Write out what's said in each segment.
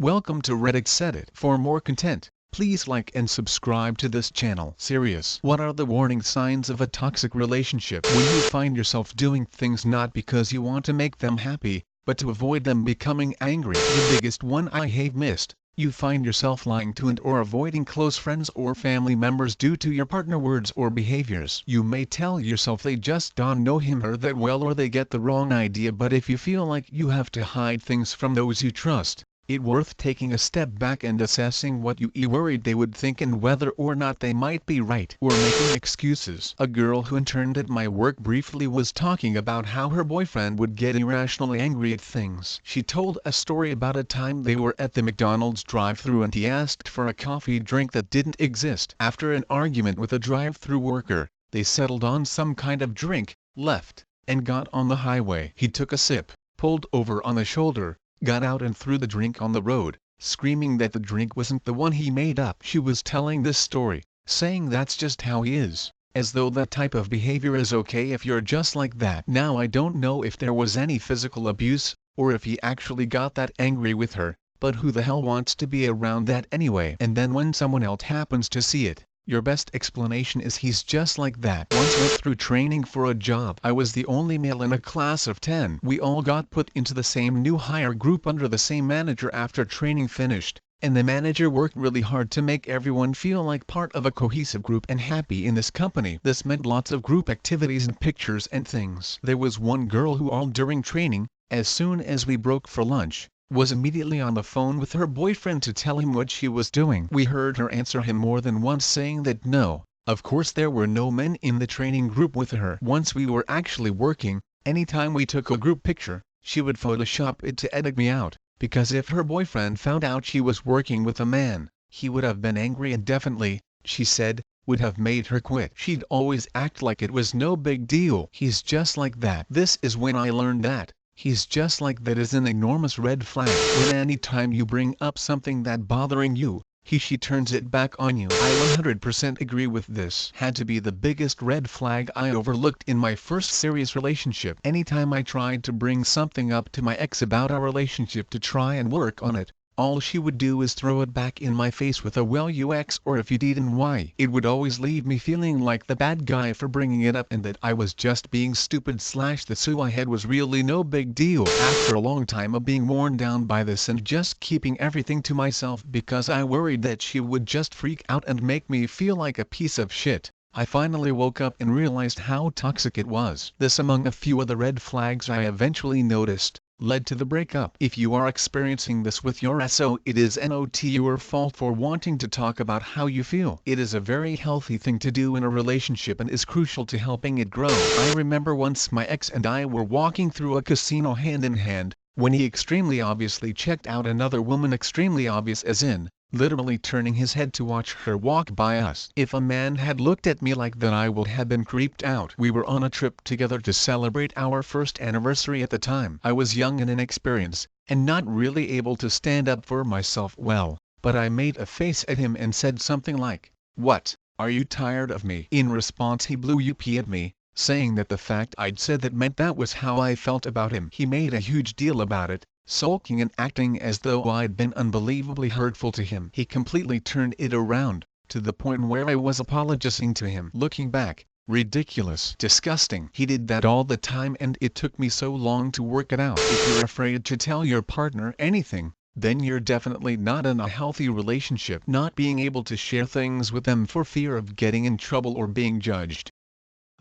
Welcome to Askreddit. For more content, please like and subscribe to this channel. Serious. What are the warning signs of a toxic relationship? When you find yourself doing things not because you want to make them happy, but to avoid them becoming angry. The biggest one I have missed. You find yourself lying to and or avoiding close friends or family members due to your partner's words or behaviors. You may tell yourself they just don't know him or that well, or they get the wrong idea, but if you feel like you have to hide things from those you trust, it's worth taking a step back and assessing what you worried they would think and whether or not they might be right or making excuses. A girl who interned at my work briefly was talking about how her boyfriend would get irrationally angry at things. She told a story about a time they were at the McDonald's drive-thru and he asked for a coffee drink that didn't exist. After an argument with a drive-thru worker, they settled on some kind of drink, left, and got on the highway. He took a sip, pulled over on the shoulder, got out and threw the drink on the road, screaming that the drink wasn't the one he made up. She was telling this story, saying that's just how he is, as though that type of behavior is okay if you're just like that. Now I don't know if there was any physical abuse, or if he actually got that angry with her, but who the hell wants to be around that anyway? And then when someone else happens to see it, your best explanation is he's just like that. Once went through training for a job. I was the only male in a class of 10. We all got put into the same new hire group under the same manager after training finished, and the manager worked really hard to make everyone feel like part of a cohesive group and happy in this company. This meant lots of group activities and pictures and things. There was one girl who all during training, as soon as we broke for lunch, was immediately on the phone with her boyfriend to tell him what she was doing. We heard her answer him more than once saying that no, of course there were no men in the training group with her. Once we were actually working, anytime we took a group picture, she would Photoshop it to edit me out, because if her boyfriend found out she was working with a man, he would have been angry and definitely, she said, would have made her quit. She'd always act like it was no big deal. He's just like that. This is when I learned that he's just like that is an enormous red flag. When anytime you bring up something that bothering you, she turns it back on you. I 100% agree with this. Had to be the biggest red flag I overlooked in my first serious relationship. Anytime I tried to bring something up to my ex about our relationship to try and work on it, all she would do is throw it back in my face with a well you ex or if you did and why. It would always leave me feeling like the bad guy for bringing it up and that I was just being stupid / the so I had was really no big deal. After a long time of being worn down by this and just keeping everything to myself because I worried that she would just freak out and make me feel like a piece of shit, I finally woke up and realized how toxic it was. This, among a few other red flags I eventually noticed, led to the breakup. If you are experiencing this with your SO, it is not your fault for wanting to talk about how you feel. It is a very healthy thing to do in a relationship and is crucial to helping it grow. I remember once my ex and I were walking through a casino hand in hand, when he extremely obviously checked out another woman. Extremely obvious as in, literally turning his head to watch her walk by us. If a man had looked at me like that, I would have been creeped out. We were on a trip together to celebrate our first anniversary. At the time, I was young and inexperienced, and not really able to stand up for myself well, but I made a face at him and said something like, "What, are you tired of me?" In response he blew up at me, saying that the fact I'd said that meant that was how I felt about him. He made a huge deal about it, sulking and acting as though I'd been unbelievably hurtful to him. He completely turned it around, to the point where I was apologizing to him. Looking back, ridiculous, disgusting. He did that all the time and it took me so long to work it out. If you're afraid to tell your partner anything, then you're definitely not in a healthy relationship. Not being able to share things with them for fear of getting in trouble or being judged,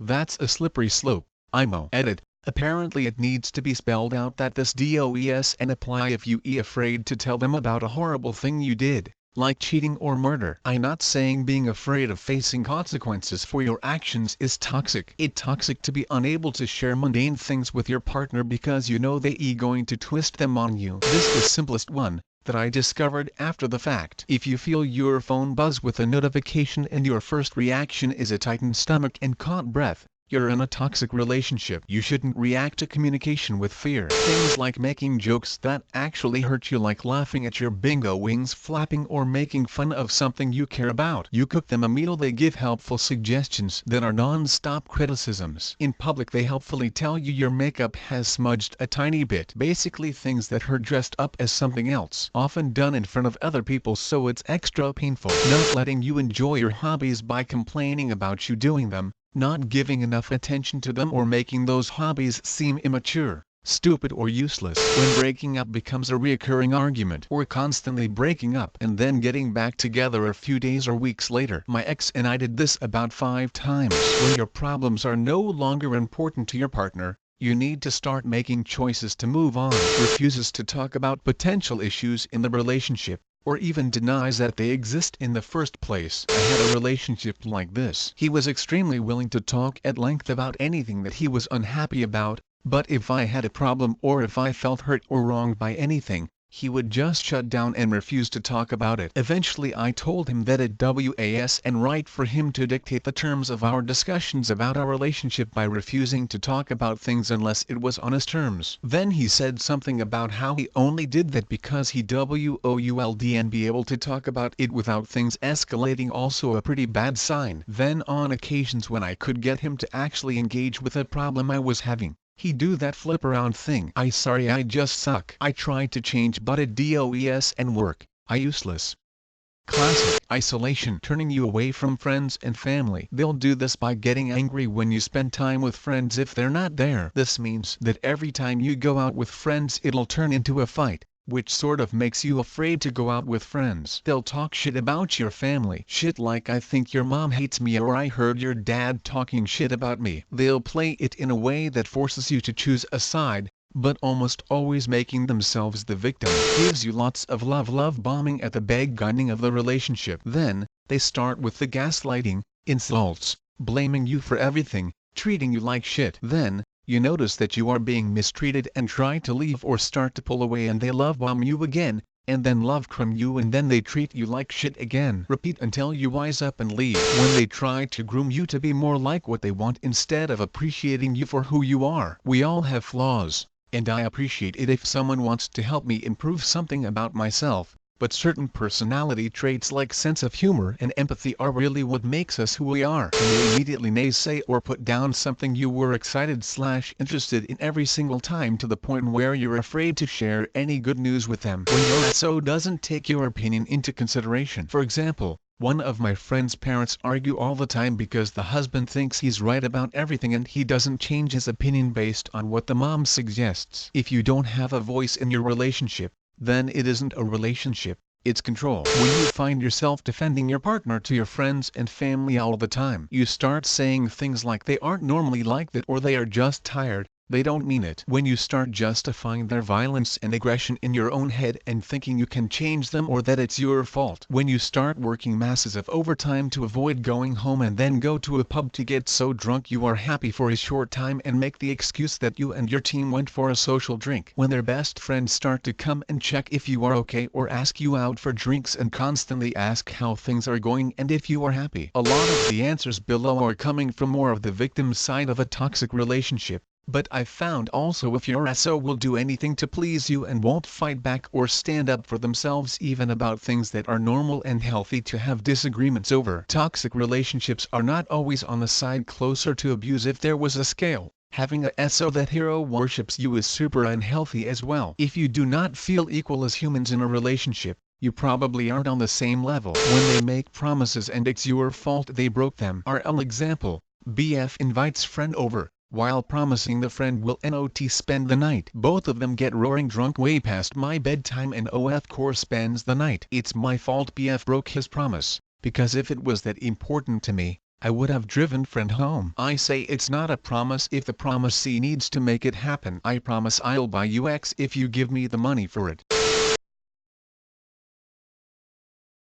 that's a slippery slope. IMO. Edit. Apparently it needs to be spelled out that this does and apply if you afraid to tell them about a horrible thing you did, like cheating or murder. I'm not saying being afraid of facing consequences for your actions is toxic. It's toxic to be unable to share mundane things with your partner because you know they're going to twist them on you. This is the simplest one that I discovered after the fact. If you feel your phone buzz with a notification and your first reaction is a tightened stomach and caught breath, You're in a toxic relationship. You shouldn't react to communication with fear. Things like making jokes that actually hurt you, like laughing at your bingo wings flapping or making fun of something you care about. You cook them a meal, they give helpful suggestions that are non-stop criticisms. In public they helpfully tell you your makeup has smudged a tiny bit. Basically things that hurt dressed up as something else. Often done in front of other people so it's extra painful. Not letting you enjoy your hobbies by complaining about you doing them. Not giving enough attention to them or making those hobbies seem immature, stupid or useless. When breaking up becomes a reoccurring argument, or constantly breaking up and then getting back together a few days or weeks later. My ex and I did this about 5 times. When your problems are no longer important to your partner, you need to start making choices to move on. Refuses to talk about potential issues in the relationship, or even denies that they exist in the first place. I had a relationship like this. He was extremely willing to talk at length about anything that he was unhappy about, but if I had a problem or if I felt hurt or wronged by anything, he would just shut down and refuse to talk about it. Eventually I told him that it wasn't right for him to dictate the terms of our discussions about our relationship by refusing to talk about things unless it was on his terms. Then he said something about how he only did that because he would be able to talk about it without things escalating, also a pretty bad sign. Then on occasions when I could get him to actually engage with a problem I was having, he'd do that flip around thing. I just suck. I tried to change but it doesn't work. I useless. Classic. Isolation. Turning you away from friends and family. They'll do this by getting angry when you spend time with friends if they're not there. This means that every time you go out with friends it'll turn into a fight, which sort of makes you afraid to go out with friends. They'll talk shit about your family. Shit like, I think your mom hates me, or I heard your dad talking shit about me. They'll play it in a way that forces you to choose a side, but almost always making themselves the victim. Gives you lots of love bombing at the beginning of the relationship. Then, they start with the gaslighting, insults, blaming you for everything, treating you like shit. Then, you notice that you are being mistreated and try to leave or start to pull away, and they love bomb you again, and then love crumb you, and then they treat you like shit again. Repeat until you wise up and leave. When they try to groom you to be more like what they want instead of appreciating you for who you are. We all have flaws, and I appreciate it if someone wants to help me improve something about myself. But certain personality traits like sense of humor and empathy are really what makes us who we are. When they immediately naysay or put down something you were excited/interested in every single time, to the point where you're afraid to share any good news with them. When your SO doesn't take your opinion into consideration. For example, one of my friend's parents argue all the time because the husband thinks he's right about everything and he doesn't change his opinion based on what the mom suggests. If you don't have a voice in your relationship, then it isn't a relationship, it's control. When you find yourself defending your partner to your friends and family all the time, you start saying things like they aren't normally like that, or they are just tired, they don't mean it. When you start justifying their violence and aggression in your own head and thinking you can change them or that it's your fault. When you start working masses of overtime to avoid going home and then go to a pub to get so drunk you are happy for a short time and make the excuse that you and your team went for a social drink. When their best friends start to come and check if you are okay or ask you out for drinks and constantly ask how things are going and if you are happy. A lot of the answers below are coming from more of the victim side of a toxic relationship. But I've found also if your SO will do anything to please you and won't fight back or stand up for themselves even about things that are normal and healthy to have disagreements over. Toxic relationships are not always on the side closer to abuse. If there was a scale, having a SO that hero worships you is super unhealthy as well. If you do not feel equal as humans in a relationship, you probably aren't on the same level. When they make promises and it's your fault they broke them. RL example, BF invites friend over, while promising the friend will not spend the night. Both of them get roaring drunk way past my bedtime and of course spends the night. It's my fault BF broke his promise, because if it was that important to me, I would have driven friend home. I say it's not a promise if the promisee needs to make it happen. I promise I'll buy you X if you give me the money for it.